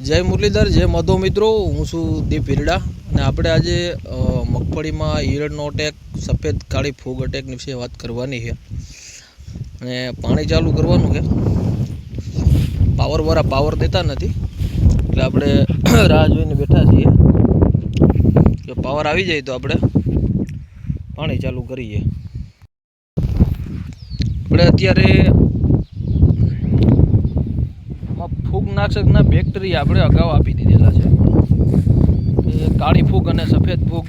जय मुरलीधर जय माधव मित्रों, हूँ छू दीप वीरड़ा ने आपणे आजे मगफड़ी में ईयळनो अटेक सफेद काળી फूग अटेक विषे बात करवानी है ने पानी चालू करवानुं है। पावरवाळा पावर देता नथी એટલે આપણે રાહ જોઈને બેઠા છીએ કે પાવર આવી જાય તો આપણે પાણી ચાલુ કરીએ। આપણે અત્યારે फूगनाशकना बेक्टेरिया આપણે અગાઉ આપી દીધેલા છે કે કાળી ફૂગ અને સફેદ ફૂગ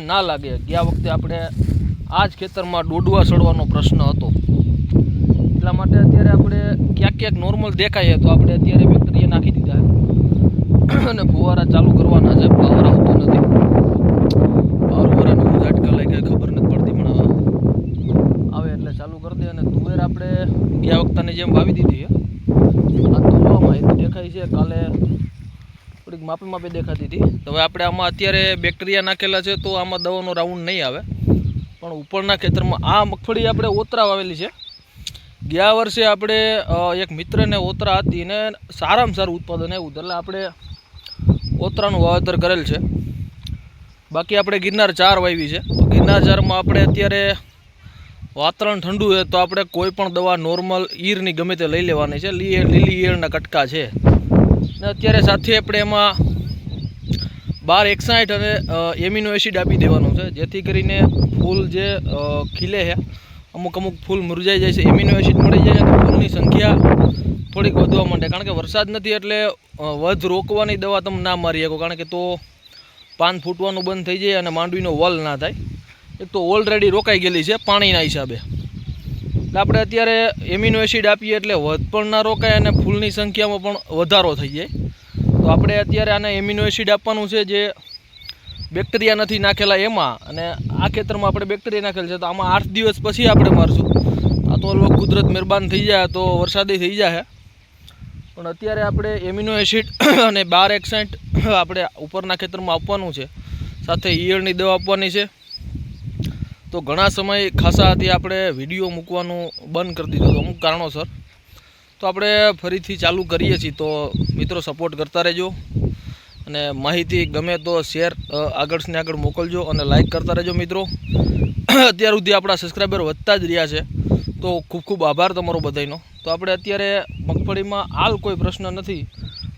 ના લાગે। ગયા વખતે આપણે આ જ ખેતરમાં ડોડવા સડવાનો પ્રશ્ન હતો, એટલા માટે અત્યારે આપણે ક્યાંક ક્યાંક નોર્મલ દેખાય તો આપણે અત્યારે બેક્ટેરિયા નાખી દીધા અને ફુવારા ચાલુ કરવાના છે। પાવર આવતો નથી, પાવરવાળાનું ઝાટકા લાગે ખબર નથી પડતી, પણ આવે એટલે ચાલુ કરી દે। અને તુવેર આપણે ગયા વખતની જેમ વાવી દીધી છે। આ તો માહિતી દેખાય છે, કાલે થોડીક માપી માપી દેખાતી હતી। તો હવે આપણે આમાં અત્યારે બેક્ટેરિયા નાખેલા છે તો આમાં દવાનો રાઉન્ડ નહીં આવે, પણ ઉપરના ખેતરમાં આ મગફળી આપણે ઓતરા વાવેલી છે। ગયા વર્ષે આપણે એક મિત્રને ઓતરા હતી ને સારામાં સારું ઉત્પાદન આવ્યું, એટલે આપણે ઓતરાનું વાવેતર કરેલ છે। બાકી આપણે ગિરનાર 4 વાવી છે, તો ગિરનાર 4માં આપણે અત્યારે વાતાવરણ ઠંડુ છે તો આપણે કોઈ પણ દવા નોર્મલ ઈરની ગમે તે લઈ લેવાની છે। લીલી ઈયળના કટકા છે ને અત્યારે સાથે આપણે એમાં 1261 અને એમિનો એસિડ આપી દેવાનું છે, જેથી કરીને ફૂલ જે ખીલે છે અમુક ફૂલ મુરઝાઈ જાય છે। એમિનો એસિડ મળી જાય તો ફૂલની સંખ્યા થોડીક વધવા માંડે, કારણ કે વરસાદ નથી એટલે વધ રોકવાની દવા તમે ના મારી શકો, કારણ કે તો પાન ફૂટવાનું બંધ થઈ જાય અને માંડવીનો વલ ના થાય। એક તો ઓલરેડી રોકાઈ ગયેલી છે પાણીના હિસાબે, એટલે આપણે અત્યારે એમિનો એસિડ આપીએ એટલે વધ પણ ના રોકાય અને ફૂલની સંખ્યામાં પણ વધારો થઈ જાય। તો આપણે અત્યારે આને એમિનો એસિડ આપવાનું છે, જે બેક્ટેરિયા નથી નાખેલા એમાં, અને આ ખેતરમાં આપણે બેક્ટેરિયા નાખેલ છે તો આમાં 8 દિવસ પછી આપણે મારશું। આ તો કુદરત મહેરબાન થઈ જાય તો વરસાદી થઈ જાય, પણ અત્યારે આપણે એમિનો એસિડ અને 1261 આપણે ઉપરના ખેતરમાં આપવાનું છે, સાથે ઈયળની દવા આપવાની છે। તો ઘણા સમય ખાસાથી આપણે વિડીયો મૂકવાનું બંધ કરી દીધું અમુક કારણોસર, તો આપણે ફરીથી ચાલુ કરીએ છીએ। તો મિત્રો સપોર્ટ કરતા રહેજો અને માહિતી ગમે તો શેર આગળને આગળ મોકલજો અને લાઈક કરતા રહેજો મિત્રો। અત્યાર સુધી આપણા સબસ્ક્રાઈબર વધતા જ રહ્યા છે, તો ખૂબ ખૂબ આભાર તમારો બધાનો। તો આપણે અત્યારે મગફળીમાં હાલ કોઈ પ્રશ્ન નથી।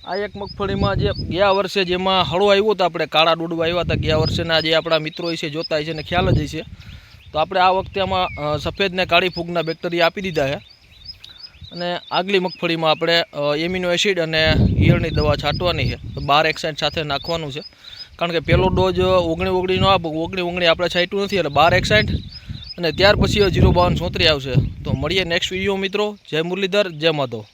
આ એક મગફળીમાં જે ગયા વર્ષે જેમાં હળો આવ્યો હતો, આપણે કાળા ડોડવા આવ્યા હતા ગયા વર્ષેના, જે આપણા મિત્રો છે જોતા છે ને ખ્યાલ જ છે, તો આપણે આ વખતે આમાં સફેદ ને કાળી ફૂગના બેક્ટેરિયા આપી દીધા છે અને આગલી મગફળીમાં આપણે એમિનો એસિડ અને ઈયળની દવા છાંટવાની છે। તો 1261 સાથે નાખવાનું છે, કારણ કે પહેલો ડોઝ 19 નો આપો, 19 આપણે છાંટ્યું નથી, એટલે 1261 અને ત્યાર પછી 05234 આવશે। તો મળીએ નેક્સ્ટ વિડીયો મિત્રો। જય મુરલીધર જય માધવ।